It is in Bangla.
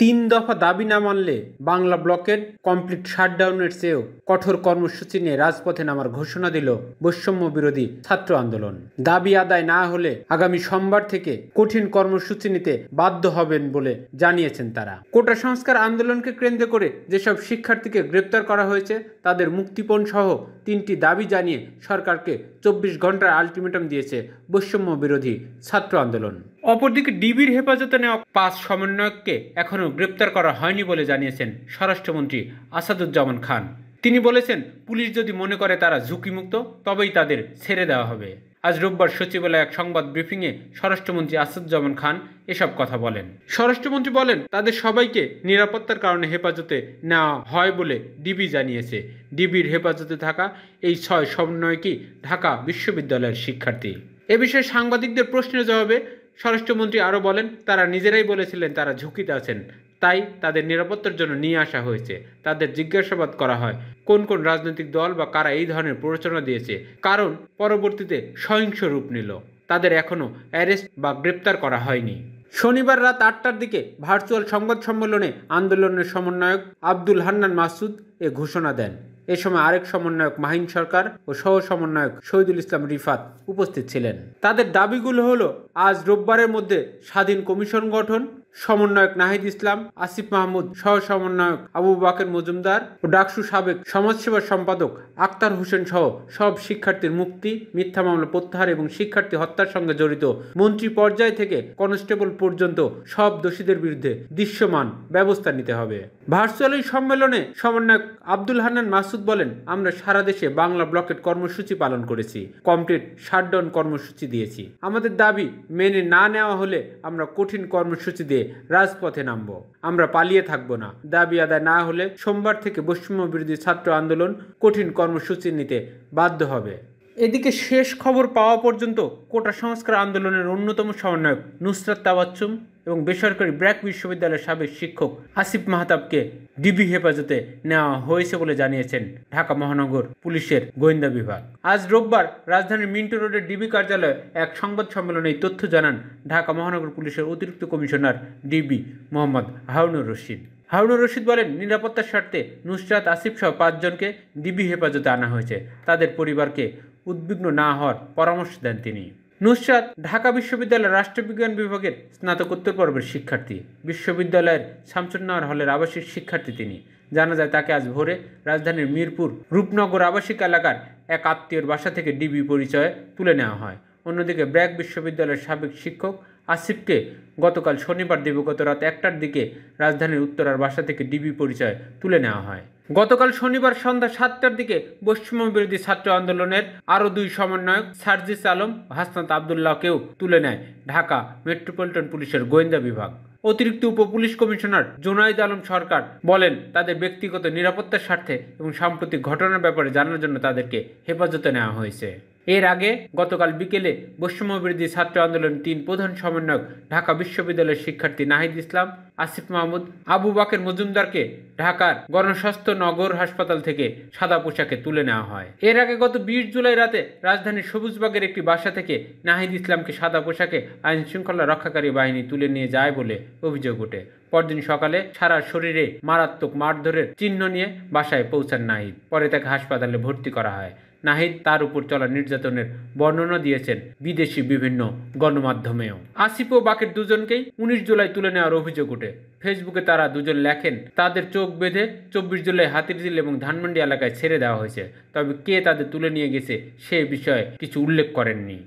তিন দফা দাবি না মানলে বাংলা ব্লকের কমপ্লিট শাটডাউনের চেয়েও কঠোর কর্মসূচি নিয়ে রাজপথে নামার ঘোষণা দিল বৈষম্য বিরোধী ছাত্র আন্দোলন। দাবি আদায় না হলে আগামী সোমবার থেকে কঠিন কর্মসূচি নিতে বাধ্য হবেন বলে জানিয়েছেন তারা। কোটা সংস্কার আন্দোলনকে কেন্দ্র করে যেসব শিক্ষার্থীকে গ্রেপ্তার করা হয়েছে তাদের মুক্তিপণ সহ 3টি দাবি জানিয়ে সরকারকে 24 ঘন্টার আলটিমেটাম দিয়েছে বৈষম্য বিরোধী ছাত্র আন্দোলন। অপরদিকে ডিবির হেফাজতে নেওয়া 5 সমন্বয়ককে এখনও গ্রেপ্তার করা হয়নি বলে জানিয়েছেন স্বরাষ্ট্রমন্ত্রী আসাদুজ্জামান খান। তিনি বলেছেন, পুলিশ যদি মনে করে তারা ঝুঁকিমুক্ত তবেই তাদের ছেড়ে দেওয়া হবে। আজ রোববার সচিবালয়ে এক সংবাদ ব্রিফিংয়ে স্বরাষ্ট্রমন্ত্রী আসাদুজ্জামান খান এসব কথা বলেন। স্বরাষ্ট্রমন্ত্রী বলেন, তাদের সবাইকে নিরাপত্তার কারণে হেফাজতে নেওয়া হয় বলে ডিবি জানিয়েছে। ডিবির হেফাজতে থাকা এই 6 সমন্বয়কই ঢাকা বিশ্ববিদ্যালয়ের শিক্ষার্থী। এ বিষয়ে সাংবাদিকদের প্রশ্নের জবাবে স্বরাষ্ট্রমন্ত্রী আরও বলেন, তারা নিজেরাই বলেছিলেন তারা ঝুঁকিতে আছেন, তাই তাদের নিরাপত্তার জন্য নিয়ে আসা হয়েছে। তাদের জিজ্ঞাসাবাদ করা হয় কোন কোন রাজনৈতিক দল বা কারা এই ধরনের প্ররোচনা দিয়েছে, কারণ পরবর্তীতে সহিংস রূপ নিল। তাদের এখনও অ্যারেস্ট বা গ্রেপ্তার করা হয়নি। শনিবার রাত 8টার দিকে ভার্চুয়াল সংবাদ সম্মেলনে আন্দোলনের সমন্বয়ক আব্দুল হান্নান মাসুদ এ ঘোষণা দেন। এ সময় আরেক সমন্বয়ক মাহিন সরকার ও সহ সমন্বয়ক শহীদুল ইসলাম রিফাত উপস্থিত ছিলেন। তাদের দাবিগুলো হলো, আজ রোববারের মধ্যে স্বাধীন কমিশন গঠন, সমন্বয়ক নাহিদ ইসলাম, আসিফ মাহমুদ, সহ সমন্বয়ক আবু বাকের মজুমদার ও ডাকসু সাবেক সমাজসেবা সম্পাদক আক্তার হোসেন সহ সব শিক্ষার্থীর মুক্তি, মিথ্যা মামলা প্রত্যাহার এবং শিক্ষার্থী হত্যার সঙ্গে জড়িত মন্ত্রী পর্যায় থেকে কনস্টেবল পর্যন্ত সব দোষীদের বিরুদ্ধে দৃশ্যমান ব্যবস্থা নিতে হবে। ভার্চুয়াল এই সম্মেলনে সমন্বয়ক আব্দুল হান্নান মাসুদ বলেন, আমরা সারা দেশে বাংলা ব্লকেট কর্মসূচি পালন করেছি, কমপ্লিট শাটডাউন কর্মসূচি দিয়েছি। আমাদের দাবি মেনে না নেওয়া হলে আমরা কঠিন কর্মসূচি দিয়ে রাজপথে নামব। আমরা পালিয়ে থাকবো না। দাবি আদায় না হলে সোমবার থেকে বৈষম্য বিরোধী ছাত্র আন্দোলন কঠিন কর্মসূচি নিতে বাধ্য হবে। এদিকে শেষ খবর পাওয়া পর্যন্ত কোটা সংস্কার আন্দোলনের অন্যতম সমন্বয়ক নুসরাত তাবাচ্চুম এবং বেসরকারি ব্র্যাক বিশ্ববিদ্যালয়ের সাবেক শিক্ষক আসিফ মাহতাবকে ডিবি হেফাজতে নেওয়া হয়েছে বলে জানিয়েছেন ঢাকা মহানগর পুলিশের গোয়েন্দা বিভাগ। আজ রোববার রাজধানীর মিন্টো রোডের ডিবি কার্যালয়ে এক সংবাদ সম্মেলনে এই তথ্য জানান ঢাকা মহানগর পুলিশের অতিরিক্ত কমিশনার ডিবি মোহাম্মদ হারুনুর রশিদ। হারুনুর রশিদ বলেন, নিরাপত্তার স্বার্থে নুসরাত, আসিফ সহ 5 জনকে ডিবি হেফাজতে আনা হয়েছে। তাদের পরিবারকে উদ্বিগ্ন না হওয়ার পরামর্শ দেন তিনি। নুসরাত ঢাকা বিশ্ববিদ্যালয়ের রাষ্ট্রবিজ্ঞান বিভাগের স্নাতকোত্তর পর্বের শিক্ষার্থী। বিশ্ববিদ্যালয়ের শামসুন্নাহার হলের আবাসিক শিক্ষার্থী তিনি। জানা যায়, তাকে আজ ভোরে রাজধানীর মিরপুর রূপনগর আবাসিক এলাকার এক আত্মীয়র বাসা থেকে ডিবি পরিচয়ে তুলে নেওয়া হয়। অন্যদিকে ব্র্যাক বিশ্ববিদ্যালয়ের সাবেক শিক্ষক আসিফকে গতকাল শনিবার দিবাগত রাত 1টার দিকে রাজধানীর উত্তরার বাসা থেকে ডিবি পরিচয় তুলে নেওয়া হয়। গতকাল শনিবার সন্ধ্যা 7টার দিকে বৈষম্য বিরোধী ছাত্র আন্দোলনের আরও 2 সমন্বয়ক সার্জিস আলম ও হাসনাত আবদুল্লাহকেও তুলে নেয় ঢাকা মেট্রোপলিটন পুলিশের গোয়েন্দা বিভাগ। অতিরিক্ত উপপুলিশ কমিশনার জুনাইদ আলম সরকার বলেন, তাদের ব্যক্তিগত নিরাপত্তার স্বার্থে এবং সাম্প্রতিক ঘটনার ব্যাপারে জানার জন্য তাদেরকে হেফাজতে নেওয়া হয়েছে। এর আগে গতকাল বিকেলে বৈষম্য বিরোধী ছাত্র আন্দোলনের 3 প্রধান সমন্বয়ক ঢাকা বিশ্ববিদ্যালয়ের শিক্ষার্থী নাহিদ ইসলাম, আসিফ মাহমুদ, আবু বাকের মজুমদারকে ঢাকার গণস্বাস্থ্য নগর হাসপাতাল থেকে সাদা পোশাকে তুলে নেওয়া হয়। এর আগে গত 20 জুলাই রাতে রাজধানীর সবুজবাগের একটি বাসা থেকে নাহিদ ইসলামকে সাদা পোশাকে আইন শৃঙ্খলা রক্ষাকারী বাহিনী তুলে নিয়ে যায় বলে অভিযোগ ওঠে। পরদিন সকালে সারা শরীরে মারাত্মক মারধরের চিহ্ন নিয়ে বাসায় পৌঁছান নাহিদ। পরে তাকে হাসপাতালে ভর্তি করা হয়। নাহিদ তার উপর চলা নির্যাতনের বর্ণনা দিয়েছেন বিদেশি বিভিন্ন গণমাধ্যমেও। আসিফ ও বাকের দুজনকেই 19 জুলাই তুলে নেওয়ার অভিযোগ ওঠে। ফেসবুকে তারা দুজন লেখেন, তাদের চোখ বেঁধে 24 জুলাই হাতিরঝিল এবং ধানমন্ডি এলাকায় ছেড়ে দেওয়া হয়েছে। তবে কে তাদের তুলে নিয়ে গেছে সে বিষয়ে কিছু উল্লেখ করেননি।